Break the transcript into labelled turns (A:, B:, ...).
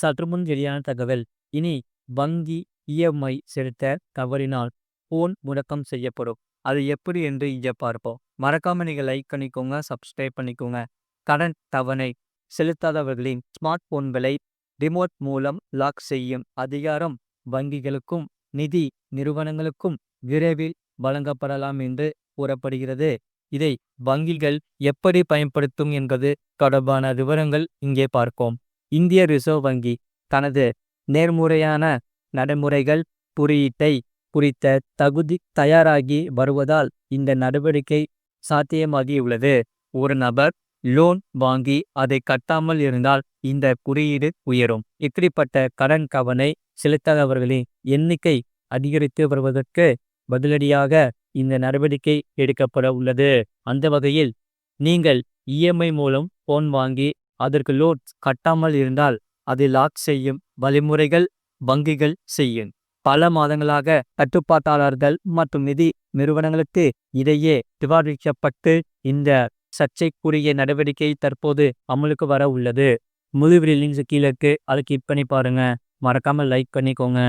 A: சற்று முன் வெளியான தகவல். இனி வங்கி இஎம்ஐ செலுத்த தவறினால் போன் முடக்கம் செய்யப்படும். அது எப்படி என்று இங்கே பார்ப்போம். மறக்காம நீங்க லைக் பண்ணிக்கோங்க, சப்ஸ்கிரைப் பண்ணிக்கோங்க. கடன் தவணை செலுத்தாதவர்களின் ஸ்மார்ட் போன்களை ரிமோட் மூலம் லாக் செய்யும் அதிகாரம் வங்கிகளுக்கும் நிதி நிறுவனங்களுக்கும் விரைவில் வழங்கப்படலாம் என்று கூறப்படுகிறது. இதை வங்கிகள் எப்படி பயன்படுத்தும் என்பது தொடர்பான விவரங்கள் இங்கே பார்ப்போம். இந்திய ரிசர்வ் வங்கி தனது நேர்முறையான நடைமுறைகள் குறியீட்டை குறித்த தயாராகி வருவதால் இந்த நடவடிக்கை சாத்தியமாகியுள்ளது. ஒரு நபர் லோன் வாங்கி அதை கட்டாமல் இருந்தால் இந்த குறியீடு உயரும். இப்படிப்பட்ட கடன் தவணை செலுத்தாதவர்களின் எண்ணிக்கை அதிகரித்து வருவதற்கு பதிலடியாக இந்த நடவடிக்கை எடுக்கப்பட உள்ளது. அந்த வகையில் நீங்கள் இஎம்ஐ மூலம் போன் வாங்கி அதற்கு லோன் கட்டாமல் இருந்தால் அதை லாக் செய்யும் வழிமுறைகள் வங்கிகள் செய்யும். பல மாதங்களாக கட்டுப்பாட்டாளர்கள் மற்றும் நிதி நிறுவனங்களுக்கு இடையே விவாதிக்கப்பட்டு இந்த சர்ச்சைக்குரிய நடவடிக்கை தற்போது அமலுக்கு வர உள்ளது. முதுவிலின் கீழே அதை கிளிக் பண்ணி பாருங்க. மறக்காம லைக் பண்ணிக்கோங்க.